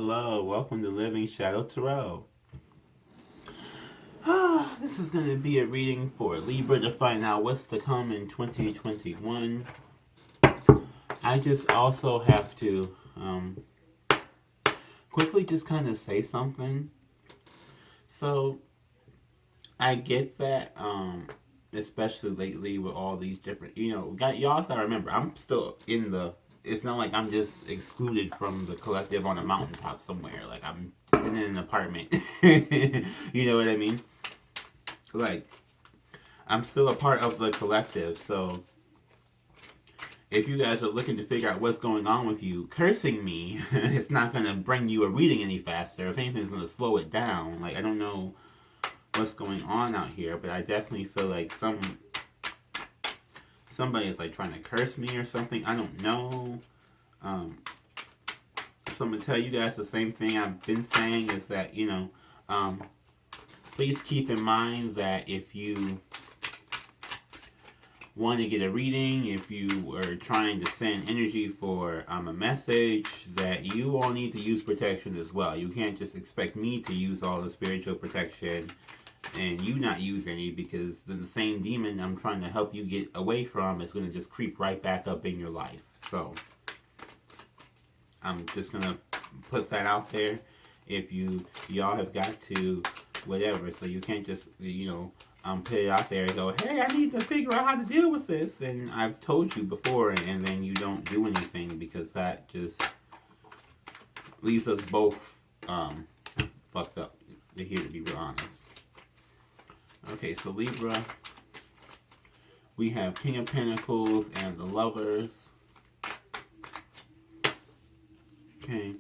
hello. Welcome to Living Shadow Tarot. This is going to be a reading for Libra to find out what's to come in 2021. I just also have to quickly just kind of say something. So, I get that, especially lately with all these different, y'all gotta remember, I'm still in the, it's not like I'm just excluded from the collective on a mountaintop somewhere. Like, I'm in an apartment. You know what I mean? Like, I'm still a part of the collective, so if you guys are looking to figure out what's going on with you, cursing me, it's not going to bring you a reading any faster. If anything, it's going to slow it down. Like, I don't know what's going on out here, but I definitely feel like somebody is like trying to curse me or something. I don't know. So I'm going to tell you guys the same thing I've been saying is that, please keep in mind that if you want to get a reading, if you are trying to send energy for a message, that you all need to use protection as well. You can't just expect me to use all the spiritual protection and you not use any, because then the same demon I'm trying to help you get away from is going to just creep right back up in your life. So I'm just going to put that out there. If y'all have got to whatever, so you can't just put it out there and go, hey, I need to figure out how to deal with this, and I've told you before, and then you don't do anything, because that just leaves us both fucked up, to be real honest. Okay, so Libra, we have King of Pentacles and the Lovers. Okay.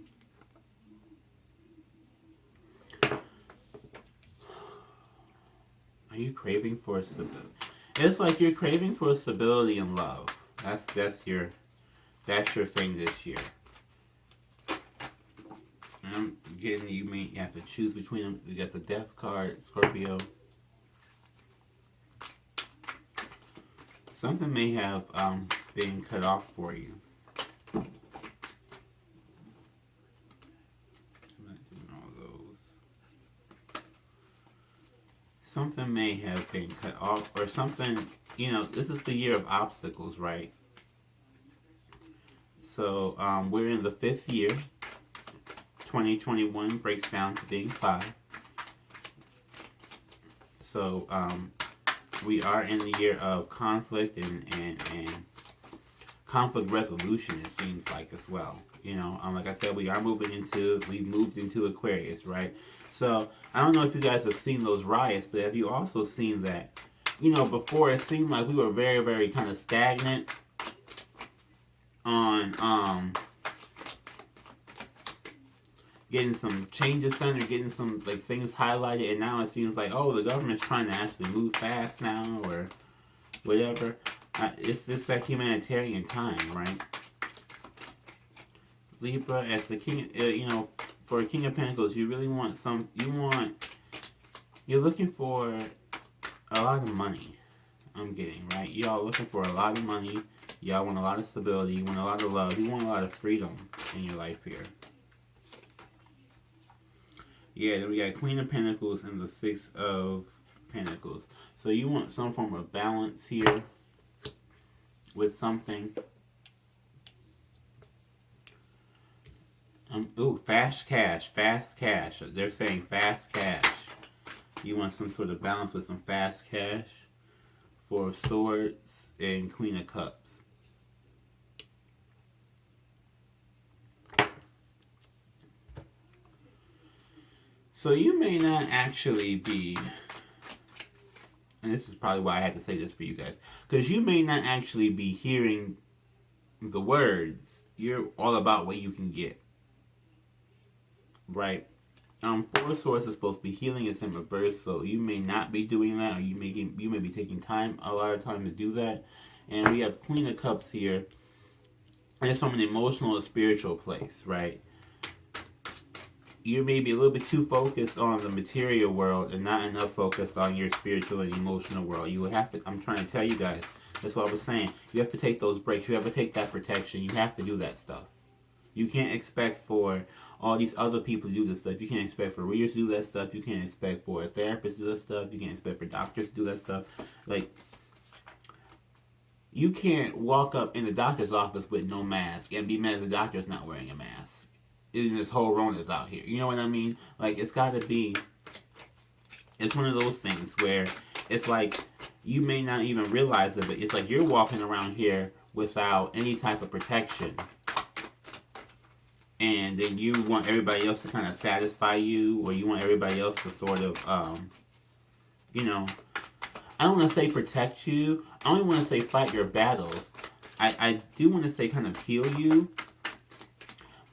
Are you craving for stability? It's like you're craving for stability and love. That's your thing this year. And I'm getting you may have to choose between them. You got the Death card, Scorpio. Something may have been cut off for you. Something may have been cut off, or something, this is the year of obstacles, right? So, we're in the 5th year. 2021 breaks down to being 5. So, we are in the year of conflict and conflict resolution, it seems like, as well. Like I said, we've moved into Aquarius, right? So, I don't know if you guys have seen those riots, but have you also seen that, before it seemed like we were very, very kind of stagnant on getting some changes done or getting some things highlighted, and now it seems like, oh, the government's trying to actually move fast now or whatever. It's just that humanitarian time, right? Libra, as the king, for King of Pentacles, you really want you're looking for a lot of money, I'm getting, right? Y'all looking for a lot of money. Y'all want a lot of stability. You want a lot of love. You want a lot of freedom in your life here. Yeah, then we got Queen of Pentacles and the 6 of Pentacles. So you want some form of balance here with something. Fast cash. They're saying fast cash. You want some sort of balance with some fast cash. 4 of Swords and Queen of Cups. So you may not actually be, and this is probably why I had to say this for you guys, because you may not actually be hearing the words. You're all about what you can get. Right? 4 of Swords is supposed to be healing. It's in reverse, so you may not be doing that, or you may be taking a lot of time to do that. And we have Queen of Cups here, and it's from an emotional or spiritual place, right? You may be a little bit too focused on the material world and not enough focused on your spiritual and emotional world. You will have to, I'm trying to tell you guys, that's what I was saying. You have to take those breaks. You have to take that protection. You have to do that stuff. You can't expect for all these other people to do this stuff. You can't expect for readers to do that stuff. You can't expect for a therapist to do that stuff. You can't expect for doctors to do that stuff. Like, you can't walk up in the doctor's office with no mask and be mad at the doctor's not wearing a mask. And this whole Rona's out here. You know what I mean? Like, it's got to be... It's one of those things where it's like you may not even realize it, but it's like you're walking around here without any type of protection. And then you want everybody else to kind of satisfy you, or you want everybody else to sort of, you know, I don't want to say protect you. I don't even want to say fight your battles. I do want to say kind of heal you.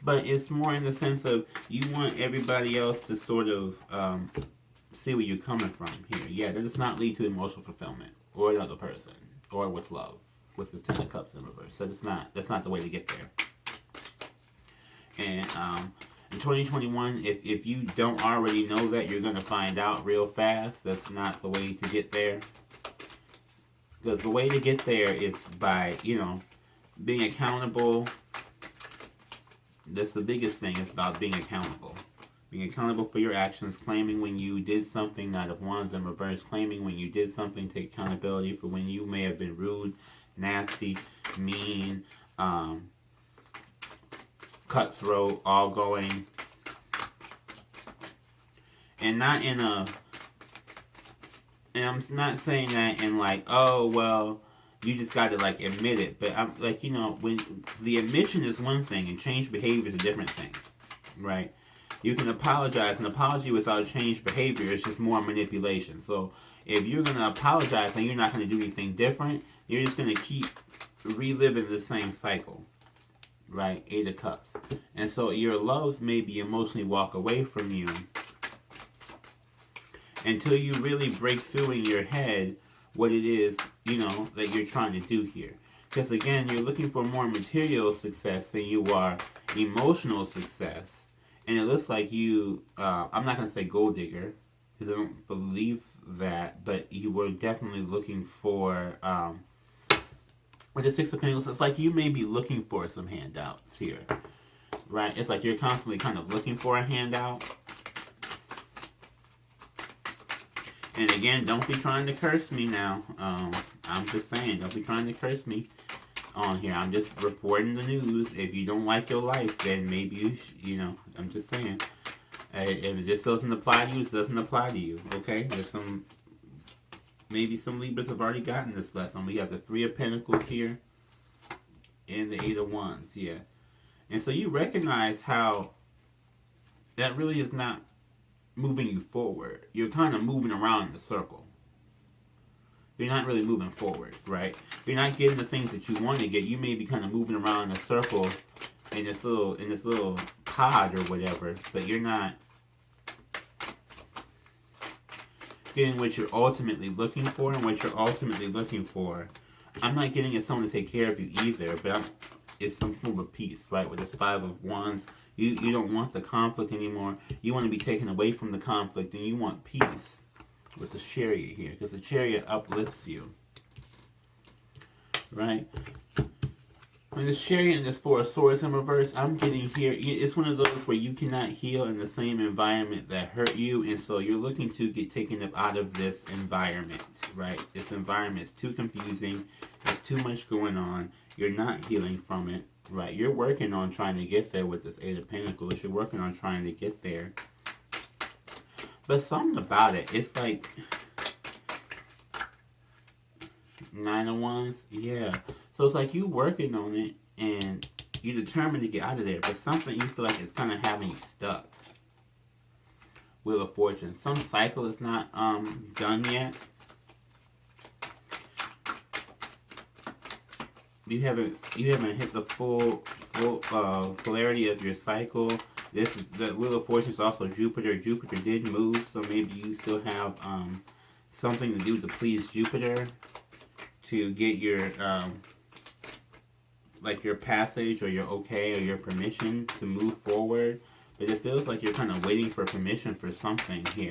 But it's more in the sense of you want everybody else to sort of see where you're coming from here. Yeah, that does not lead to emotional fulfillment or another person or with love with this Ten of Cups in reverse. So that's not the way to get there. And in 2021, if you don't already know that, you're going to find out real fast. That's not the way to get there. Because the way to get there is by, you know, being accountable. That's the biggest thing, is about being accountable. Being accountable for your actions, claiming when you did something, Knight of Wands in reverse, claiming when you did something, take accountability for when you may have been rude, nasty, mean, cutthroat, all going, and not in a, and I'm not saying that in like, oh, well, you just got to like admit it, but I'm like, you know, when the admission is one thing and change behavior is a different thing, right? You can apologize. An apology without changed behavior is just more manipulation. So if you're going to apologize and you're not going to do anything different, you're just going to keep reliving the same cycle, right? 8 of Cups. And so your loves maybe emotionally walk away from you until you really break through in your head what it is, you know, that you're trying to do here. Because again, you're looking for more material success than you are emotional success. And it looks like you, I'm not going to say gold digger, because I don't believe that, but you were definitely looking for, with the Six of Pentacles, it's like you may be looking for some handouts here, right? It's like you're constantly kind of looking for a handout. And again, don't be trying to curse me now. I'm just saying, don't be trying to curse me on here. I'm just reporting the news. If you don't like your life, then maybe you know, I'm just saying. If this doesn't apply to you, it doesn't apply to you. Okay? There's maybe some Libras have already gotten this lesson. We have the 3 of Pentacles here and the 8 of Wands. Yeah. And so you recognize how that really is not moving you forward. You're kind of moving around in a circle. You're not really moving forward, right? You're not getting the things that you want to get. You may be kind of moving around in a circle in this little pod or whatever, but you're not getting what you're ultimately looking for. And what you're ultimately looking for, I'm not getting is someone to take care of you either, but it's some form of peace, right? With this 5 of Wands, you don't want the conflict anymore. You want to be taken away from the conflict, and you want peace. With the Chariot here, because the Chariot uplifts you, right? When the Chariot and this 4 of Swords in reverse, I'm getting here, it's one of those where you cannot heal in the same environment that hurt you, and so you're looking to get taken up out of this environment, right? This environment is too confusing, there's too much going on, you're not healing from it, right? You're working on trying to get there with this 8 of Pentacles, you're working on trying to get there. But something about it, it's like 9 of Wands, yeah. So it's like you working on it and you're determined to get out of there, but something you feel like it's kind of having you stuck. Wheel of Fortune. Some cycle is not done yet. You haven't hit the full polarity of your cycle. This is the Wheel of Fortune is also Jupiter. Jupiter did move, so maybe you still have something to do to please Jupiter to get your like your passage or your okay or your permission to move forward. But it feels like you're kind of waiting for permission for something here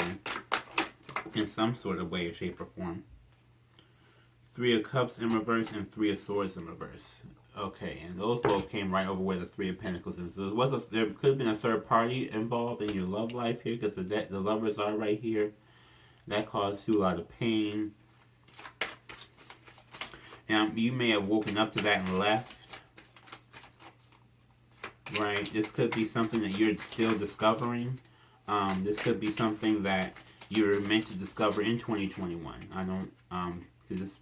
in some sort of way or shape or form. Three of Cups in reverse and Three of Swords in reverse. Okay, and those both came right over where the Three of Pentacles is. So there could have been a third party involved in your love life here because the lovers are right here. That caused you a lot of pain. And you may have woken up to that and left. Right? This could be something that you're still discovering. This could be something that you're meant to discover in 2021. I don't, because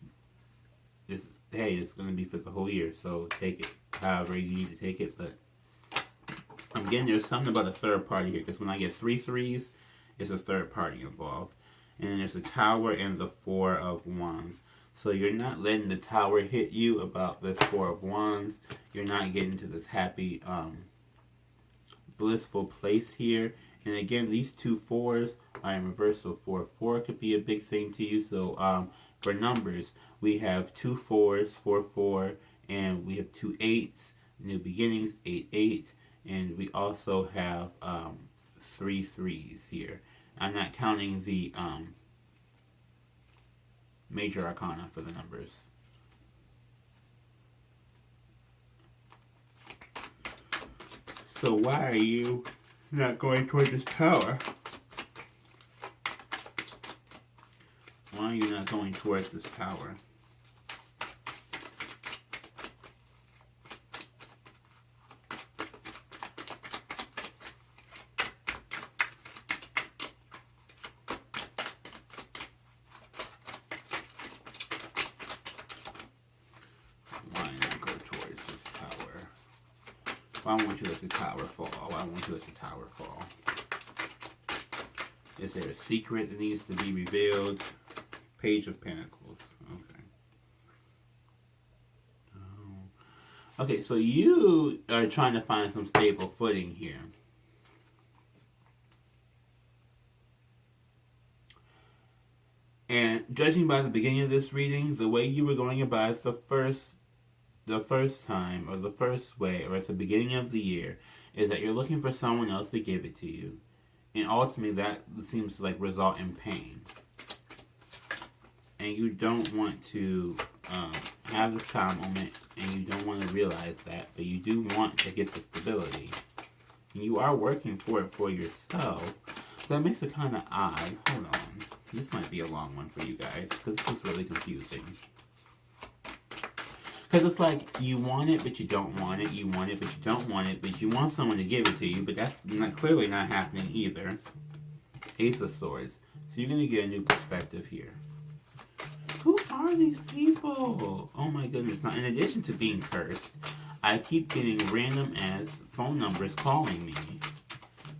hey, it's going to be for the whole year, so take it however you need to take it. But again, there's something about a third party here, because when I get 3 threes, it's a third party involved. And then there's the Tower and the Four of Wands. So you're not letting the Tower hit you about this Four of Wands. You're not getting to this happy, blissful place here. And again, these 2 fours are in reverse, so 4 could be a big thing to you. So for numbers, we have 2 4s, 4 4, and we have 2 8s, new beginnings, 8 8, and we also have 3 3s here. I'm not counting the major arcana for the numbers. So why are you not going toward this Tower? Why are you not going towards this Tower? Why not go towards this Tower? Why won't you let the Tower fall? Why won't you let the Tower fall? Is there a secret that needs to be revealed? Page of Pentacles. Okay. Oh. Okay, so you are trying to find some stable footing here. And judging by the beginning of this reading, the way you were going about it the first time, or the first way, or at the beginning of the year, is that you're looking for someone else to give it to you. And ultimately that seems to result in pain. And you don't want to have this calm moment, and you don't want to realize that, but you do want to get the stability. And you are working for it for yourself. So that makes it kind of odd. Hold on. This might be a long one for you guys, because this is really confusing. Because it's like, you want it, but you don't want it. You want it, but you don't want it. But you want someone to give it to you, but that's clearly not happening either. Ace of Swords. So you're going to get a new perspective here. Who are these people? Oh my goodness. Now, in addition to being cursed, I keep getting random ass phone numbers calling me.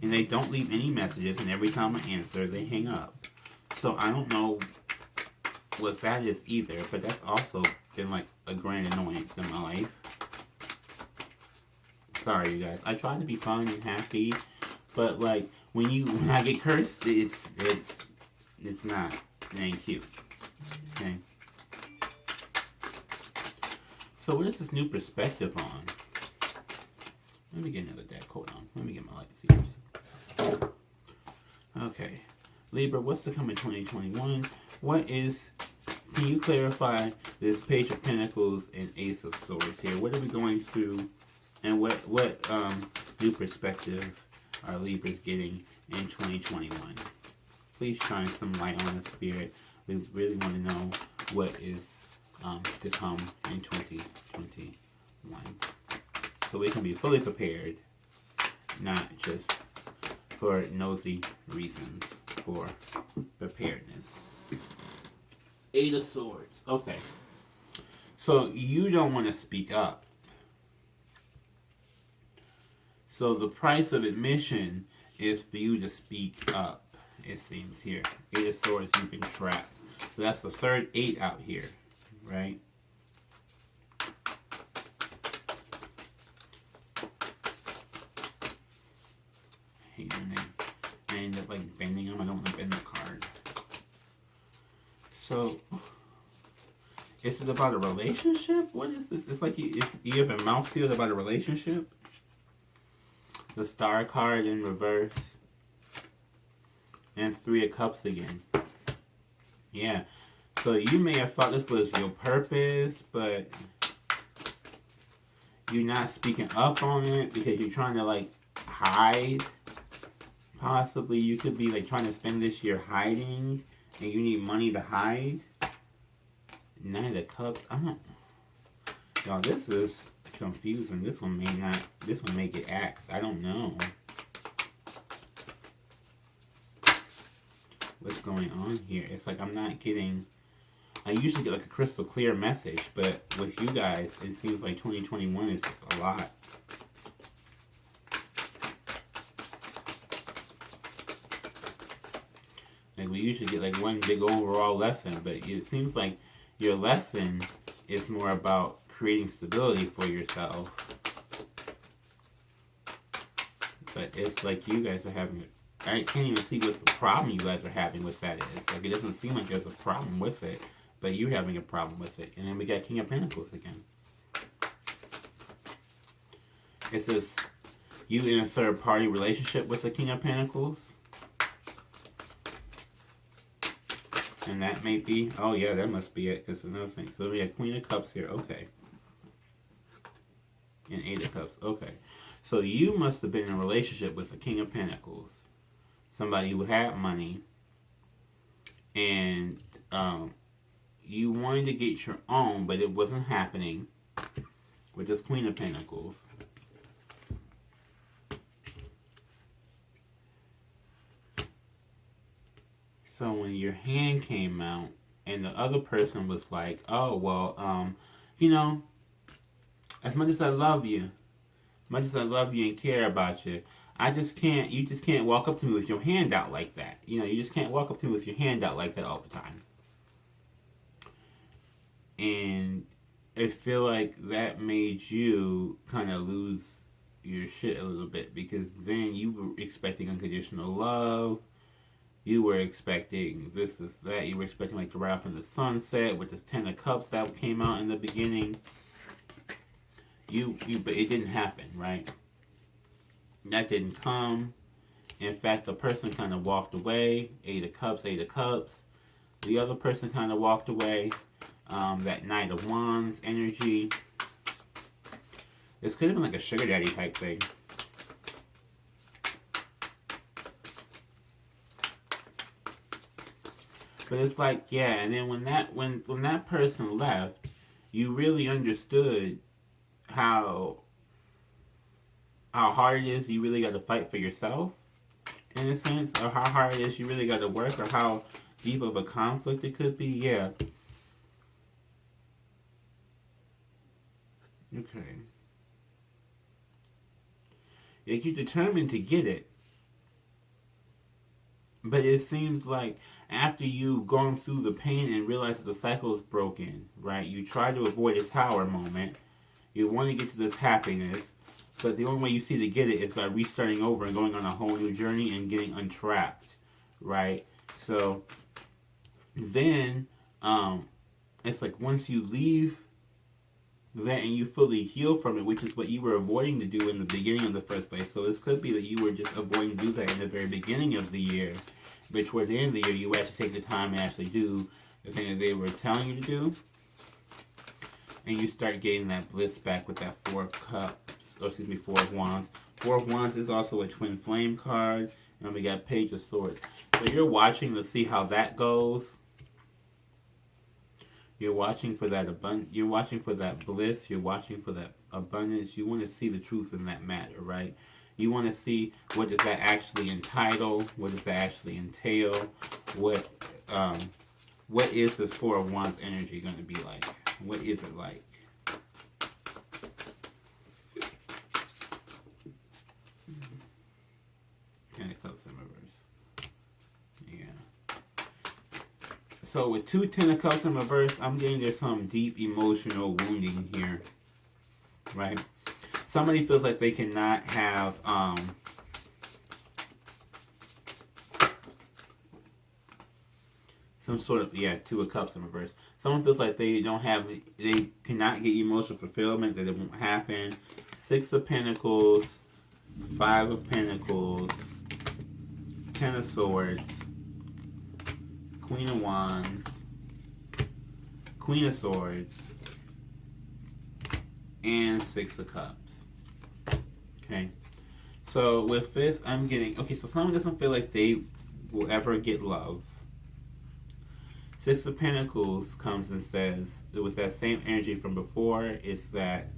And they don't leave any messages, and every time I answer, they hang up. So I don't know what that is either, but that's also been a grand annoyance in my life. Sorry, you guys. I try to be fun and happy, but when I get cursed, it's not. It ain't cute. Okay. So what is this new perspective on? Let me get another deck. Hold on. Let me get my lightseers. Okay. Libra, what's to come in 2021? Can you clarify this Page of Pentacles and Ace of Swords here? What are we going through, and what new perspective are Libras getting in 2021? Please shine some light on the spirit. We really want to know what is to come in 2021. So we can be fully prepared, not just for nosy reasons, for preparedness. 8 of Swords. Okay. So you don't want to speak up. So the price of admission is for you to speak up, it seems here. 8 of Swords, you've been trapped. So that's the third 8 out here, right? I end up bending them. I don't want to bend the card. So, is it about a relationship? What is this? It's like you have a mouth sealed about a relationship. The Star card in reverse. And 3 of Cups again. Yeah. So you may have thought this was your purpose, but you're not speaking up on it because you're trying to like hide. Possibly you could be like trying to spend this year hiding and you need money to hide. Nine of Cups. Y'all, this is confusing. This one may not. This one may get axed. I don't know what's going on here. It's like I'm not getting. I usually get like a crystal clear message, but with you guys, it seems like 2021 is just a lot. Like we usually get like one big overall lesson, but it seems like your lesson is more about creating stability for yourself. But it's like you guys are having, I can't even see what the problem you guys are having with that is. Like it doesn't seem like there's a problem with it, but you're having a problem with it. And then we got King of Pentacles again. It says you in a third party relationship with the King of Pentacles. And that may be, oh yeah, that must be it, because another thing. So we have Queen of Cups here, okay. And Eight of Cups, okay. So you must have been in a relationship with the King of Pentacles. Somebody who had money. And you wanted to get your own, but it wasn't happening with this Queen of Pentacles. So when your hand came out and the other person was like, oh, well, you know, as much as I love you, and care about you, you just can't walk up to me with your hand out like that. You know, you just can't walk up to me with your hand out like that all the time. And I feel like that made you kind of lose your shit a little bit, because then you were expecting unconditional love. You were expecting this, that. You were expecting like the Wrath in the Sunset with this Ten of Cups that came out in the beginning. But it didn't happen, right? That didn't come. In fact, the person kind of walked away. Eight of Cups, Eight of Cups. The other person kind of walked away. That Knight of Wands energy. This could have been like a sugar daddy type thing. But it's like, yeah, and then when that person left, you really understood how hard it is you really got to fight for yourself, in a sense, or how hard it is you really got to work, or how deep of a conflict it could be. Yeah. Okay. Like you're determined to get it. But it seems like after you've gone through the pain and realize that the cycle is broken, right? You try to avoid a tower moment. You want to get to this happiness. But the only way you see to get it is by restarting over and going on a whole new journey and getting untrapped, right? So then it's like once you leave that and you fully heal from it, which is what you were avoiding to do in the beginning of the first place. So this could be that you were just avoiding to do that in the very beginning of the year, but towards the end of the year you actually take the time and actually do the thing that they were telling you to do, and you start getting that bliss back with that Four of Wands. Four of Wands is also a twin flame card, and we got Page of Swords. So you're watching to see how that goes. You're watching for that you're watching for that bliss. You're watching for that abundance. You want to see the truth in that matter, right? You want to see what does that actually entitle? What does that actually entail? What is this Four of Wands energy going to be like? What is it like? Ten of Cups in reverse. Yeah. So with two Ten of Cups in reverse, I'm getting there's some deep emotional wounding here, right? Somebody feels like they cannot have some sort of, yeah, Two of Cups in reverse. Someone feels like they cannot get emotional fulfillment, that it won't happen. Six of Pentacles, Five of Pentacles, Ten of Swords, Queen of Wands, Queen of Swords, and Six of Cups. Okay. So with this, I'm getting... Okay, so someone doesn't feel like they will ever get love. Six of Pentacles comes and says, with that same energy from before, it's that,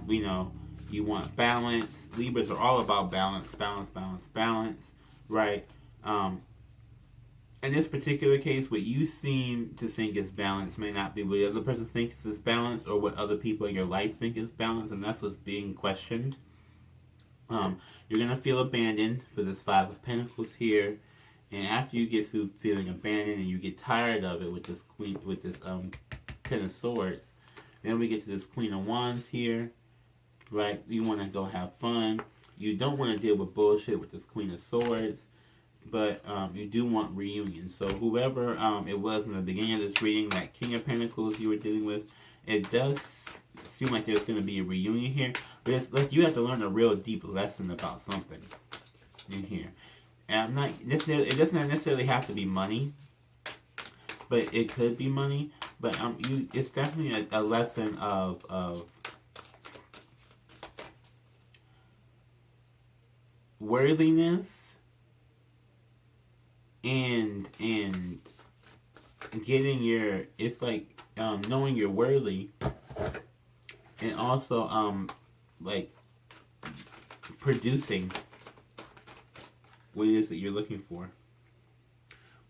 you know, you want balance. Libras are all about balance, balance, balance, balance, right? In this particular case, what you seem to think is balance may not be what the other person thinks is balance, or what other people in your life think is balance, and that's what's being questioned. You're going to feel abandoned for this Five of Pentacles here. And after you get through feeling abandoned and you get tired of it with this Ten of Swords, then we get to this Queen of Wands here, right? You want to go have fun. You don't want to deal with bullshit with this Queen of Swords, but you do want reunion. So whoever it was in the beginning of this reading, that King of Pentacles you were dealing with, it does seem like there's going to be a reunion here. But it's like you have to learn a real deep lesson about something in here. And I'm not necessarily, it doesn't necessarily have to be money, but it could be money. But it's definitely a lesson of worthiness and getting your, it's like knowing you're worthy, and also like producing what it is that you're looking for.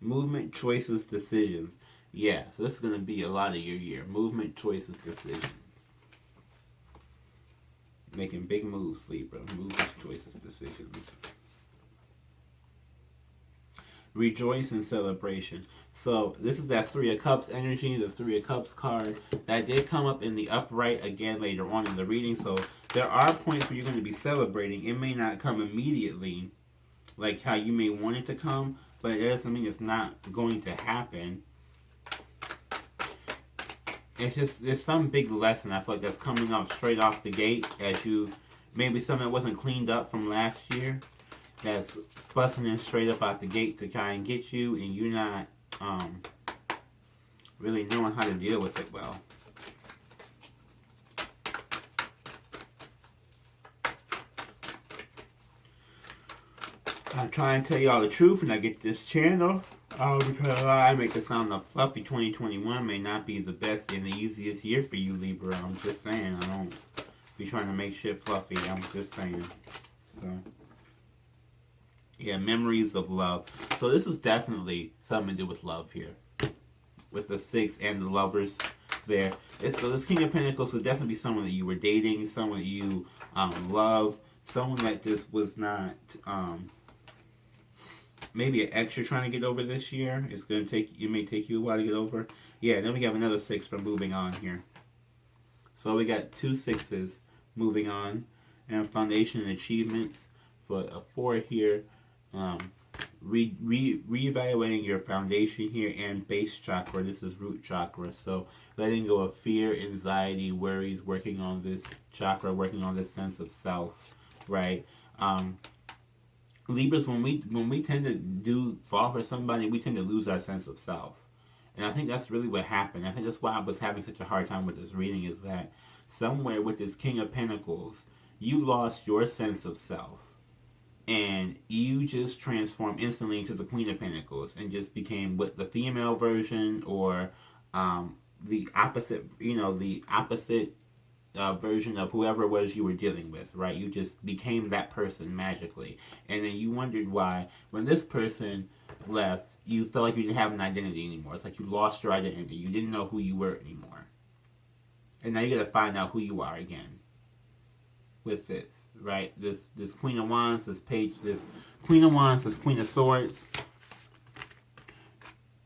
Movement, choices, decisions. Yeah, so this is going to be a lot of your year. Movement, choices, decisions. Making big moves, Libra. Movements, choices, decisions. Rejoice and celebration. So this is that Three of Cups energy, the Three of Cups card. That did come up in the upright again later on in the reading. So there are points where you're going to be celebrating. It may not come immediately, like how you may want it to come, but it doesn't mean it's not going to happen. It's just, there's some big lesson I feel like that's coming out straight off the gate, as you, maybe something that wasn't cleaned up from last year, that's busting in straight up out the gate to try and get you, and you're not really knowing how to deal with it well. I try and tell y'all the truth when I get this channel, because I make it sound like fluffy. 2021 may not be the best and the easiest year for you, Libra. I'm just saying. I don't be trying to make shit fluffy. I'm just saying. So, yeah, memories of love. So this is definitely something to do with love here, with the Six and the Lovers there. So this King of Pentacles would definitely be someone that you were dating, someone that you love, someone that just was not maybe an ex you're trying to get over this year. It's going to take, it may take you a while to get over. Yeah, then we have another Six for moving on here. So we got two Sixes moving on, and foundation and achievements for a 4 here. Reevaluating your foundation here and base chakra. This is root chakra. So letting go of fear, anxiety, worries, working on this chakra, working on this sense of self, right? Libras, when we tend to fall for somebody, we tend to lose our sense of self. And I think that's really what happened. I think that's why I was having such a hard time with this reading, is that somewhere with this King of Pentacles, you lost your sense of self. And you just transformed instantly into the Queen of Pentacles and just became what the female version, or the opposite, the opposite version of whoever it was you were dealing with, right? You just became that person magically. And then you wondered why, when this person left, you felt like you didn't have an identity anymore. It's like you lost your identity. You didn't know who you were anymore. And now you gotta find out who you are again with this, right? This Queen of Wands, this Queen of Wands, this Queen of Swords,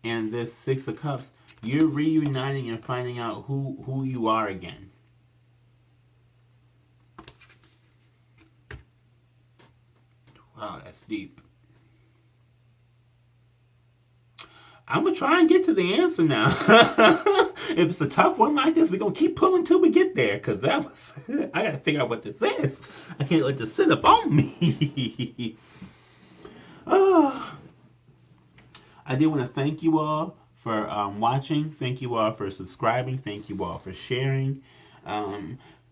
and this Six of Cups. You're reuniting and finding out who you are again. Wow, that's deep. I'm going to try and get to the answer now. If it's a tough one like this, we're going to keep pulling till we get there. Because that was... I got to figure out what this is. I can't let this sit up on me. I do want to thank you all for watching. Thank you all for subscribing. Thank you all for sharing.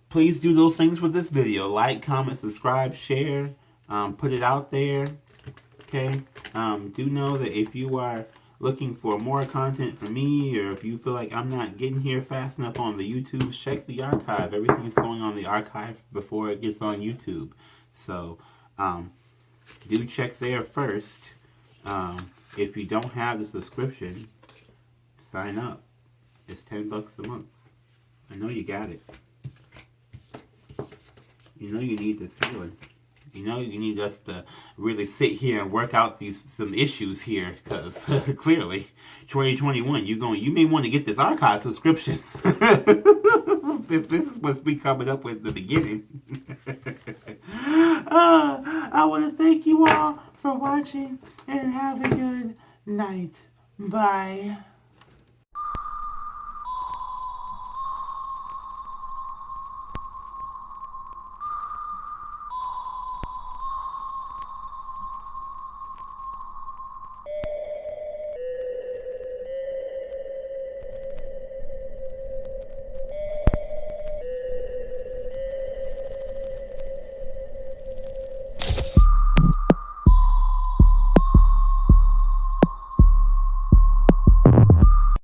Please do those things with this video. Like, comment, subscribe, share. Put it out there. Okay? Do know that if you are looking for more content from me, or if you feel like I'm not getting here fast enough on the YouTube, check the archive. Everything is going on the archive before it gets on YouTube. So, do check there first. If you don't have the subscription, sign up. It's $10 a month. I know you got it. You know you need this healing. You know you need us to really sit here and work out some issues here, because clearly 2021 you may want to get this archive subscription if this is what's been coming up with in the beginning. I want to thank you all for watching and have a good night. Bye.